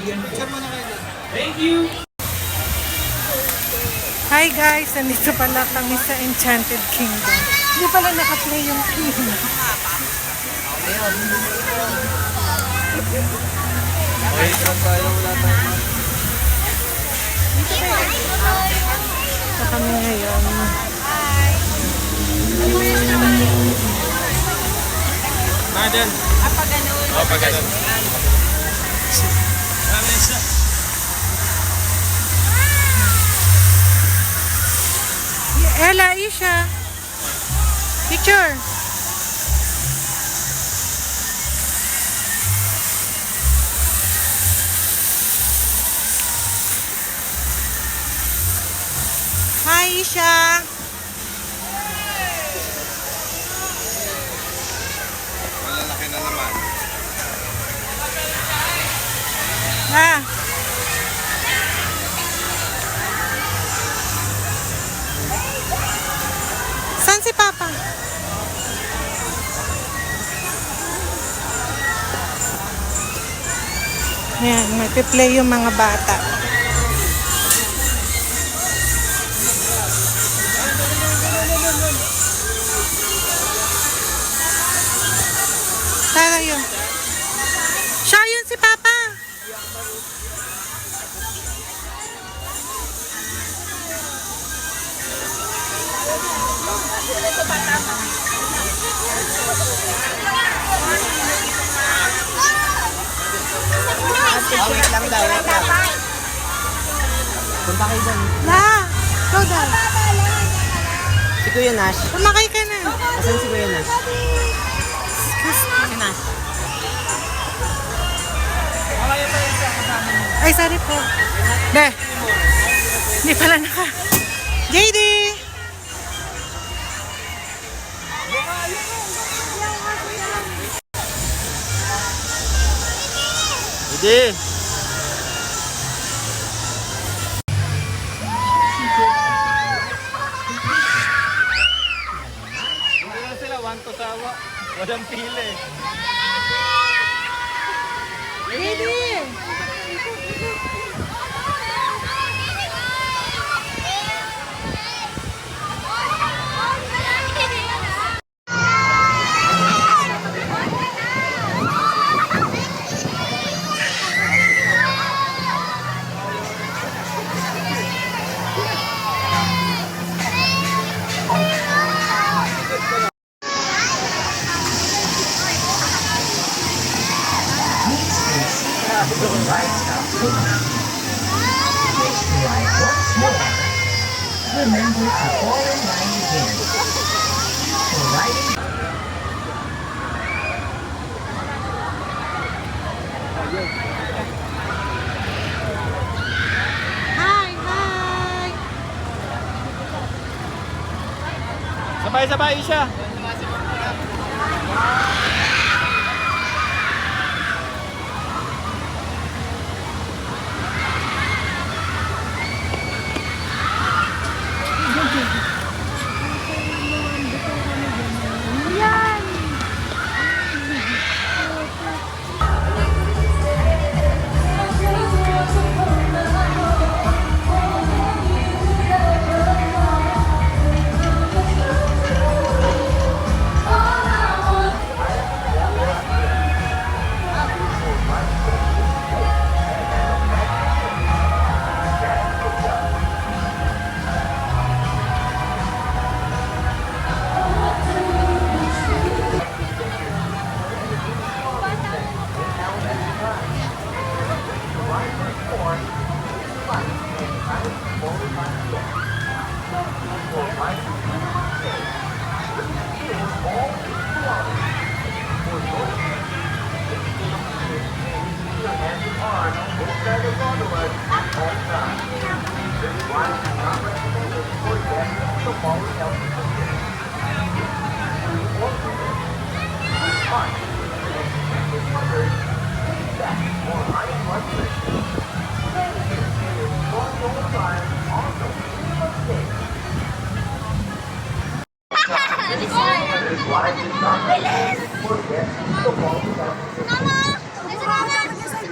Thank you! Hi guys, nandito pala kami sa Enchanted Kingdom. Hindi pala naka-play yung kingdom. Okay, saan tayo? Wala tayo. Ito kami ngayon. Madam. Pag ganun. Oh, pag ganun. Ella, Isha. Picture. Hi, Isha. Malalaki na naman. Ah. Saan si Papa? Yan, magpiplay yung mga bata. Tara yun. Siya yun si Papa. Wait lang daw, wait lang. Punta kayo dyan. La, go daw. Si Kuya Nash. Sumakay ka na. Asan si Kuya Nash? Si Nash. Ay, sorry po. Be. Hindi pala naka. JD! Hindi. Hindi lang sila, one to sawa. Walang pili. JD! Remember to fall in line again. For riding Hi, hi! Sabay-sabay siya.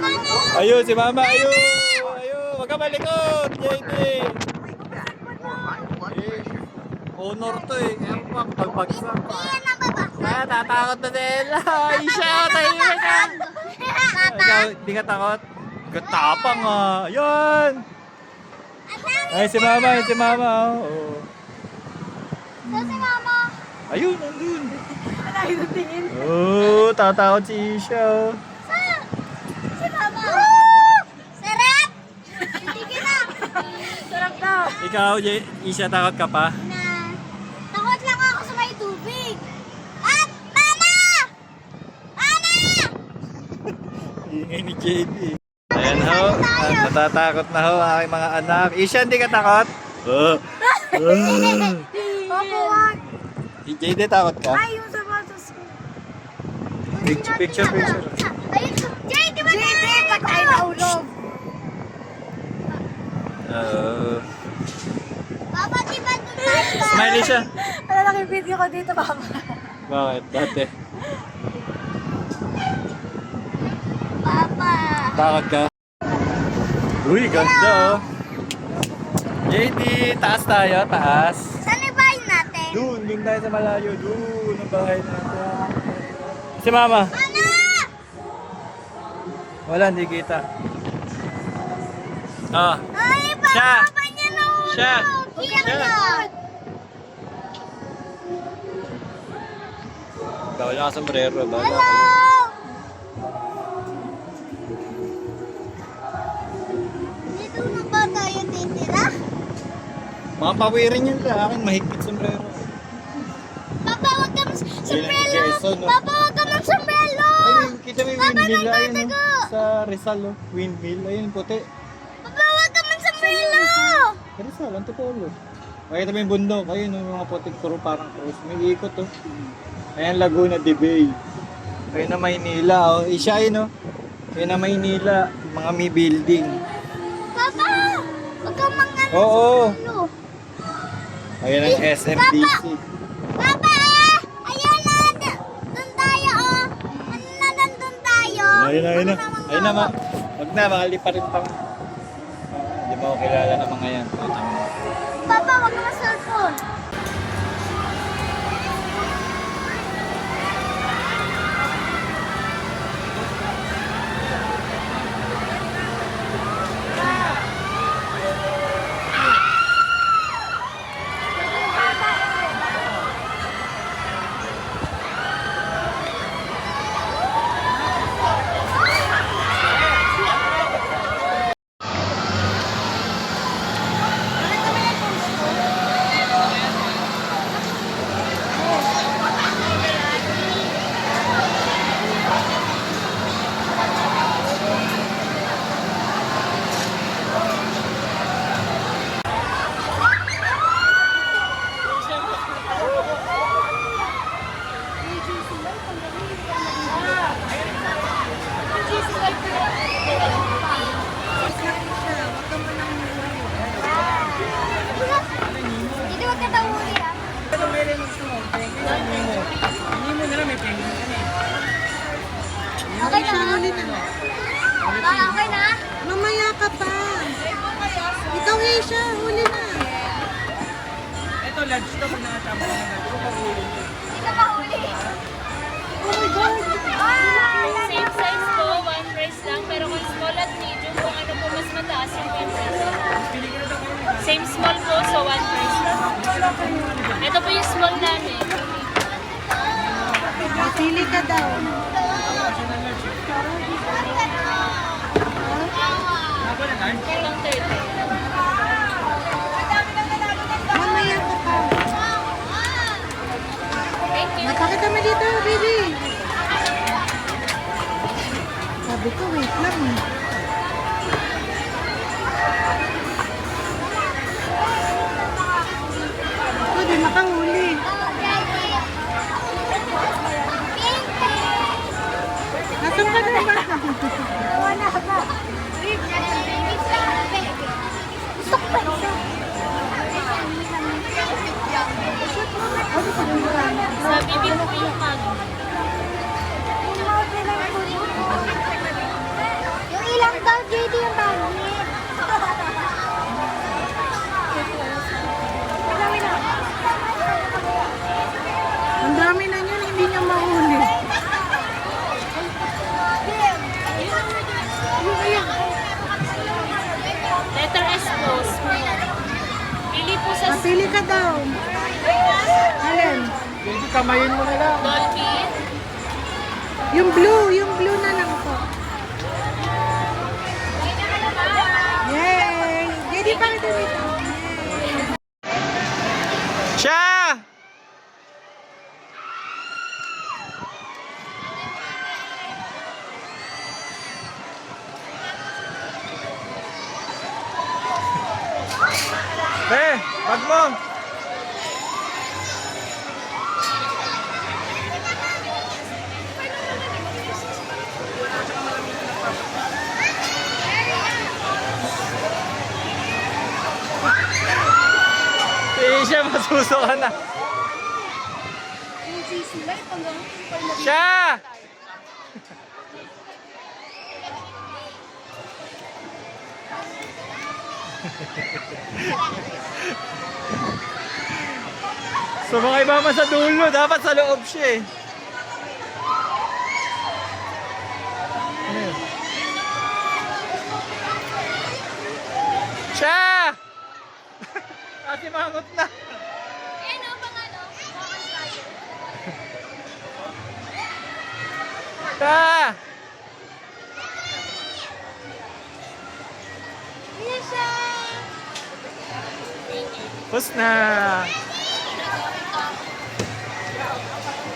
Mama! Ayun, si Mama. Ayun. Ayun. Huwag ka malikot, JD. Honor to eh. Kaya pa, pagpagsak pa. Ah, tatakot na nila. Isha, tahimik ka. Ikaw, di ka takot? Gatapang ah. Ayun. Ay, si Mama. Ay, si Mama. Oh. Si Mama. Ayun, nandun. Malayo ng tingin. Oh, tatakot si Isha. Oh. Si Mama. Sarap! Sige na. Sarap daw. Ikaw, Isha, takot ka pa? Na. Takot lang ako sa may tubig. At Mama! Mama! Ingay ni JD. Ayan ho, natatakot na ho ang aking mga anak. Isha, hindi ka takot? Papa, wag. JD, takot ka? Ay, yung sapatos ko. Picture. Ayun, Jay, di ba ba't tayo naulog? Papa, di ba doon tayo? Smiley siya. Ano lang yung video ko dito, Mama? Bakit? Dati. Papa. Takot ka? Uy, ganda oh. JD, taas tayo, taas. Saan yung bahay natin? Doon tayo sa malayo. Doon ang bahay natin. Si Mama. Ano? Wala, hindi kita. Ah, Ay, Siya. papa niya nahulog. Siya. Iyak Siya. yun. bawal ka sombrero. Bawal Hello! ako. Dito na ba tayo titira? Mga pawirin yan sa akin, mahigpit sombrero. Papa, wag ka sombrero! Jason, no? Papa, wag ka sombrero! Ay, kita mo yung Papa, windmill, ayun nagtatago. oh. Sa Rizal oh. Windmill, ayun puti. Papa, wag ka sombrero! Sa Rizal, Antipolo. Makita mo yung bundok, ayun oh, yung mga puting puro parang cruise. May ikot oh. Ayan Laguna de Bay. Ayun na Maynila oh. Isya ayun oh. Ayun na Maynila, mga may building. Papa! Wag ka Oo. ano. Ayun ang SMDC. Papa! Ayun na! Doon tayo, oh! Ano na nandun tayo? Ayun na. Ano Ayun na ma. Wag na, makali pa rin pa. Hindi mo ako kilala ng mga yan. Papa, wag ka cellphone. Hindi wag ka tawuri, ah. Okay na? Okay na? Mamaya ka pa. Ikaw, Asia, huli na. Ito, lunch to. Pag nakatama ko na Hindi ka pa huli. Oh my God. Same size po, one price lang. Pero kung small at medium, kung ano po mas mataas yung one price lang. Same small po, so one price lang. Ito po yung small namin. Pili ka daw. Ilang 30. Mamaya ka pa. Thank you. Napakita mo dito, baby. Sabi ko, wait lang eh. Ako, di makahuli. Nasaan ka na ba? Wala ba? Gusto ko pa isa. Sa bibig po yung mag. Yung ilang daw. Alin? Hindi, kamayin mo na lang. Dolphin. Yung blue na lang po. Yay! Jadi pa ito dito. Siya! Bag mo! Siya, masuso ka na. Siya! Sumakay mama sa dulo, dapat sa loob siya eh. Siya! Ate mangot na. Ano bang ano? Ta! Yes, siya. Pus na.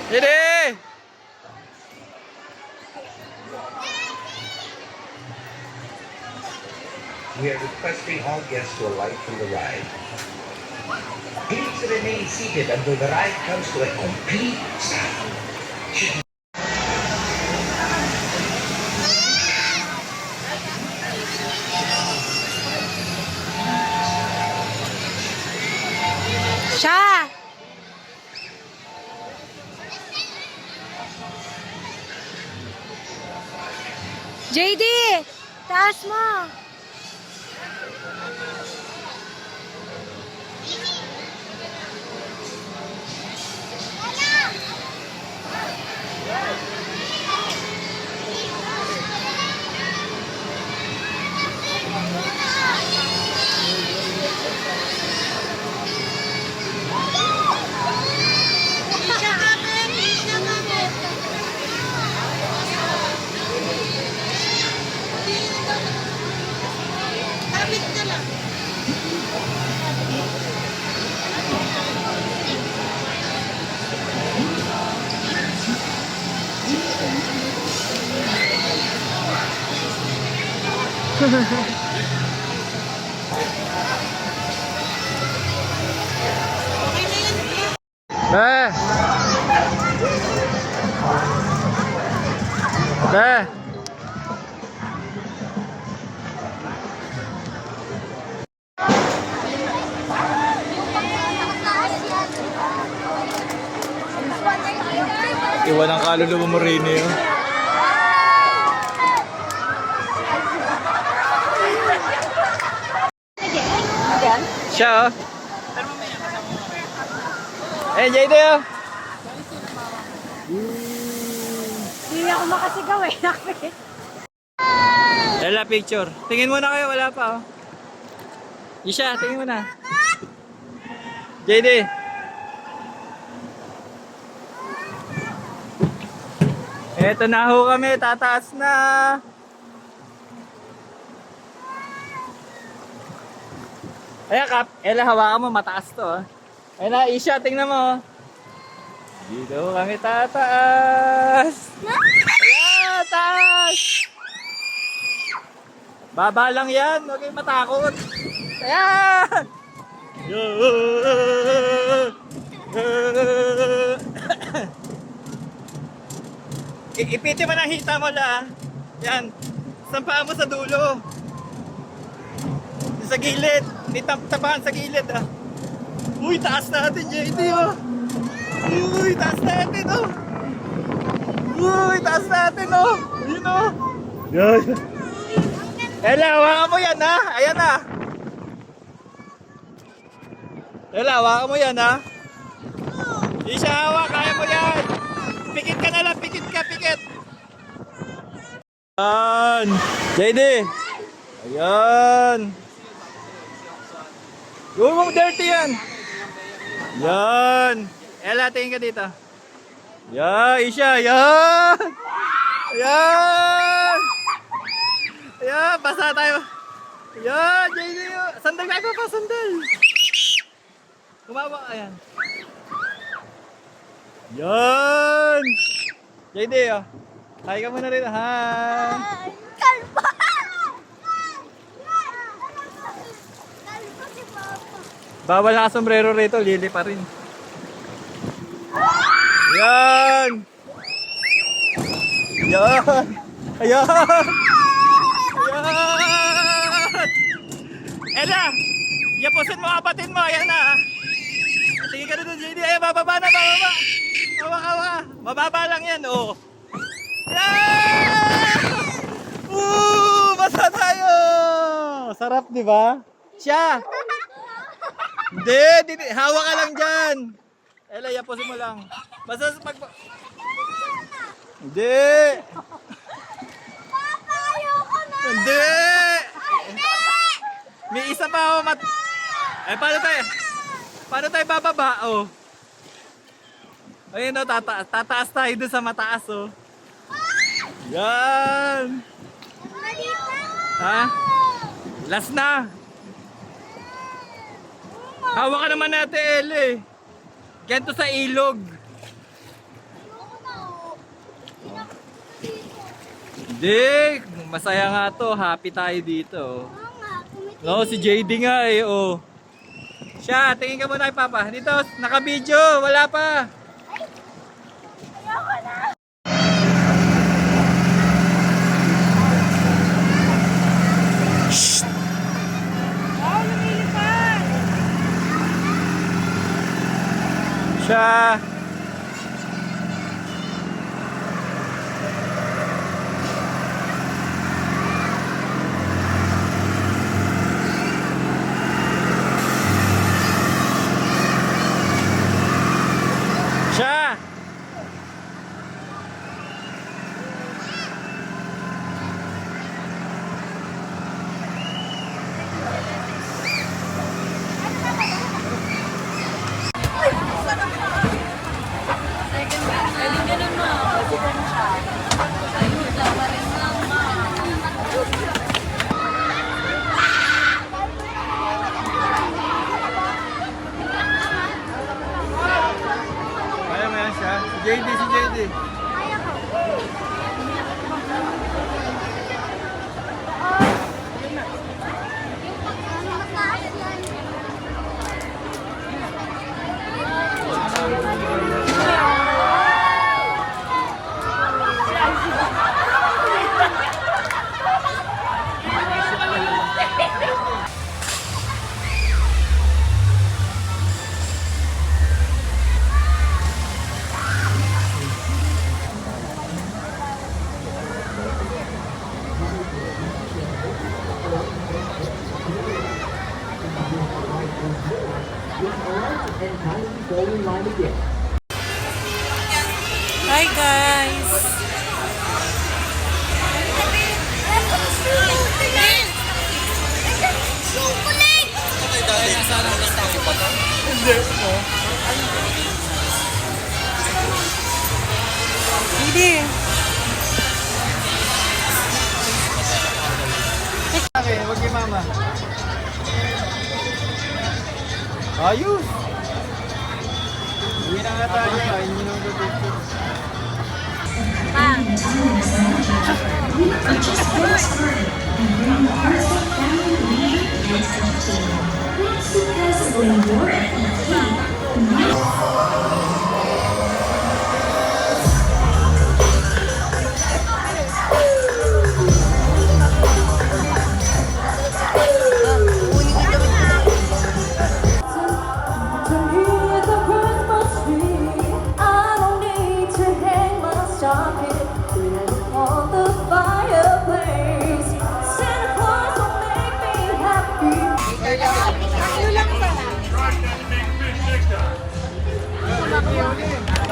Dede! We are requesting all guests to alight from the ride. Please remain seated until the ride comes to a complete stop. Siya! JD! Taas mo! Be! Be! Iwan ang kaluluwa mo rin yun. Siya oh. Eh, JD oh. Hindi ako makasigaw eh. Lala picture. Tingin muna kayo, wala pa oh. Isha, tingin muna. JD. Eto na ho kami, tataas na. Ayan Kap, Ella hawakan mo, mataas to oh. Ayan na, Isha, tingnan mo. Dito kami tataas. Ayan, taas. Baba lang yan, huwag kayong matakot. Ayan. Ipiti mo na hita mo la. Yan. Sampaan mo sa dulo. Sa gilid. Tapahan sa gilid ah. Uy, taas natin JD oh. Uy, taas natin oh. Uy, taas natin oh. Yun oh. Yan. Ella, hawakan mo yan ha. Ayan na. Ella, hawakan mo yan ha. Di siya hawak, kaya mo yan. Pikit ka na lang, pikit ka, pikit. Ayan. JD. Ayan. Gawin mo dirty yan. Yan. Ella, tingin ka dito. Yan, Isha. Yan. Yan. Yan, basa tayo. Yan, JD. Sandal tayo pa, sandal. Kumawa ka, yan. Yan. JD, oh. Hi ka muna rin. Hi. Kalbo! Kalbo si Papa. Bawal na sombrero rito, lili pa rin. Yan! Yan! Ayan! Ayan! Ella! Yapusin mo kapatid mo, ayan na. Sige ka na doon, JD. Ayan, bababa na, bababa. Hawa. Mababa lang yan, oh. Yan! Basa tayo! Sarap, di ba? Siya! Hindi, hawa ka lang dyan. Ella, yapusin mo lang. Basta pag... Hindi! Papa, ayoko na! Hindi! May isa pa ako paano tayo bababa? Oh. Ayun, oh, tataas tayo dun sa mataas, oh. Yan! Dito! Ha? Last na! Hawa ka naman natin, Elle. Ganito sa ilog. Ayoko na, oh. Hindi, masaya nga to. Happy tayo dito. Oo nga, kumiti. No, si JD nga eh, oh. Siya, tingin ka muna kay Papa. Dito, naka-video, wala pa. Ayoko na! Oh, lumilipad! Siya. Siya. Kaya mo yan siya. Si JD. Ano mataas yan? Hi guys! Hindi. Okay, wag kay Mama. Ayos! Uwi na nga tayo. Kain nyo nung dito.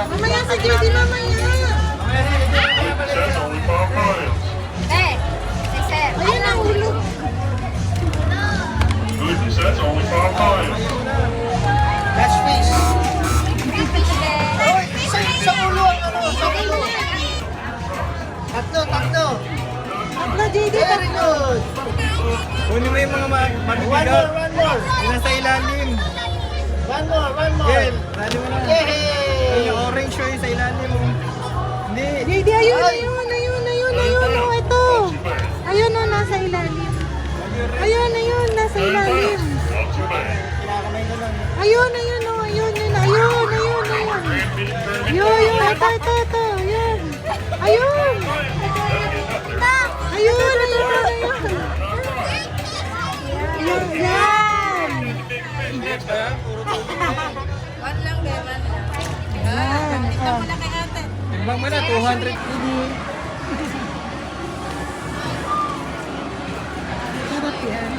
Mamaya si JD, mamaya! Eh, sir. Ayun ang hulog. Goodness, that's only 5 miles. Dash fish! JD, tatlo. Kunin mo yung mga mabibigat. Yung nasa ilalim. One more. Gel, dali mo na. Yay! Yung orange yung sa ilalim mo. Hindi. JD, ayun. Oh, ito. Ayun, oh, nasa ilalim. Ayun, nasa ilalim. Kinakamay ko lang. Ayun, oh, ayun. Yun, ito. Ayun. Ayun. Yan. Ingat ba yan? Puro tubig na yan. Yan. Oh. Timbang mo na, 200 kg. Sarap yan.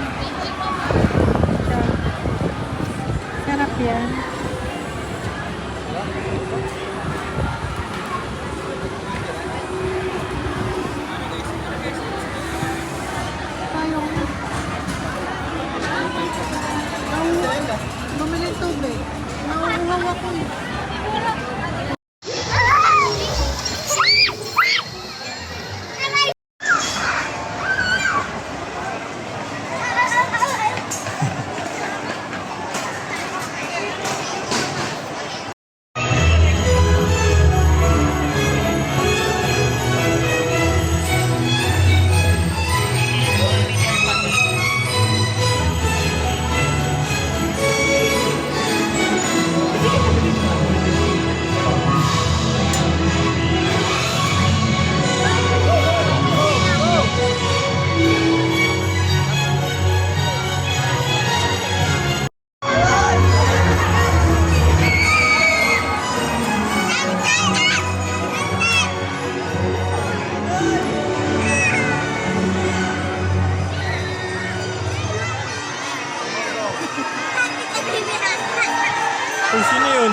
Sarap yan. Tayo. Bumili ng tubig. Nauuhaw ako. Uy, sino yun?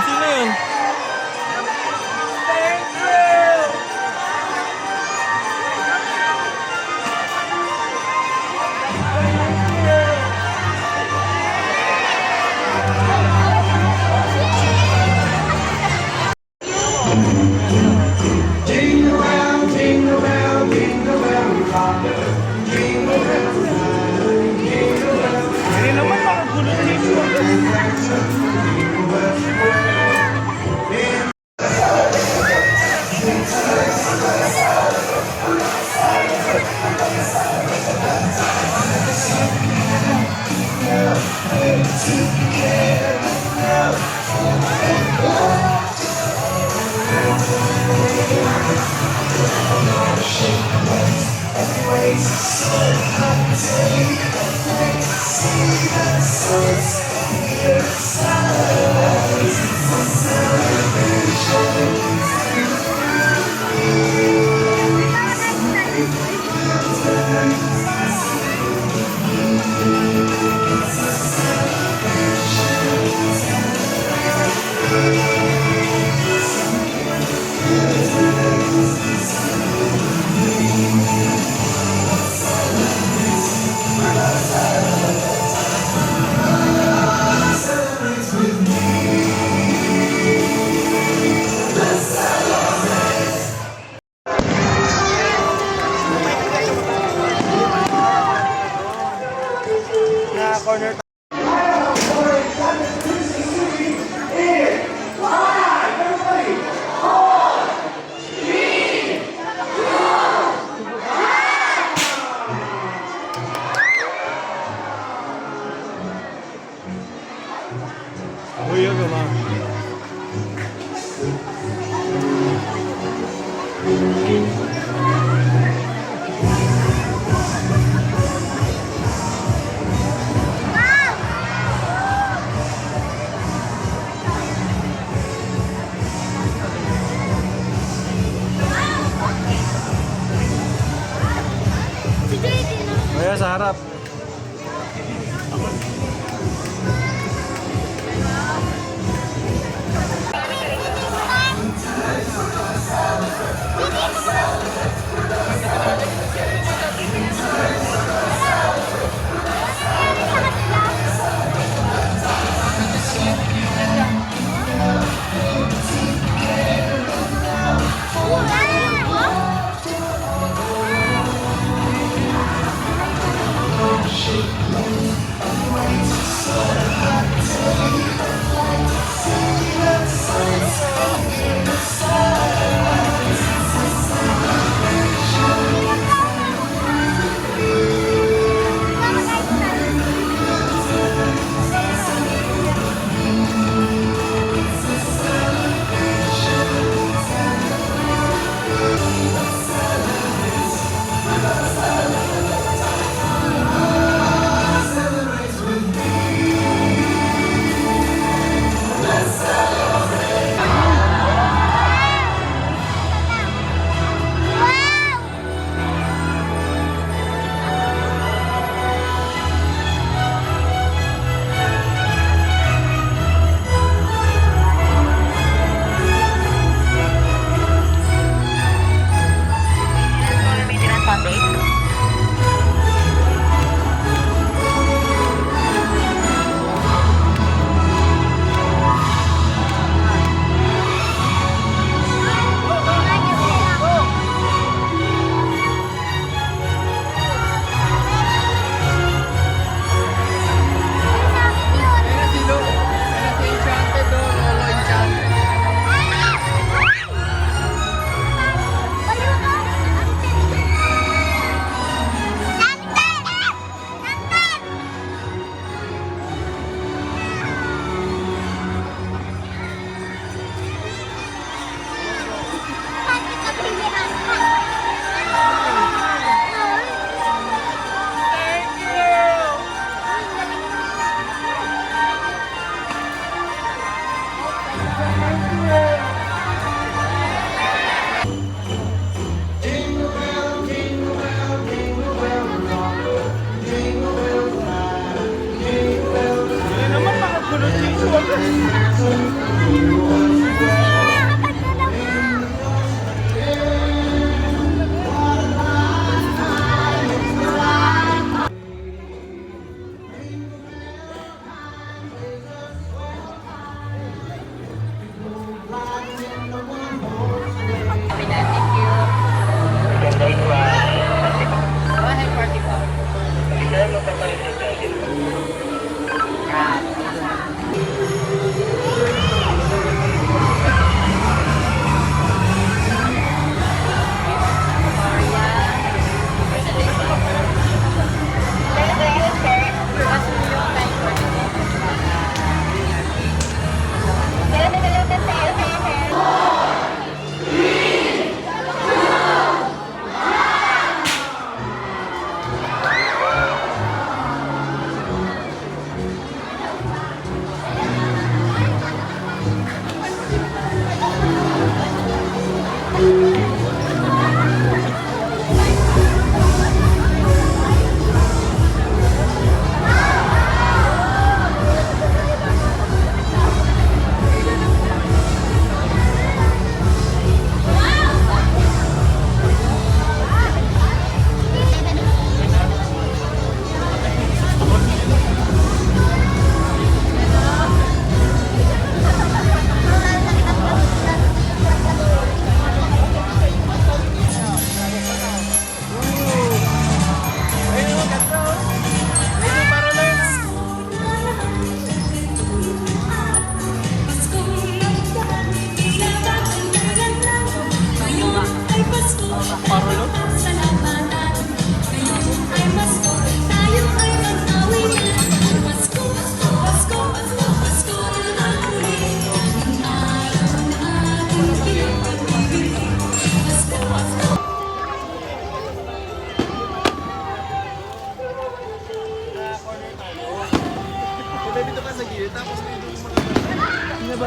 Corner. Uy, yun ba? Kaya sa harap.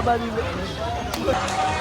baba nila.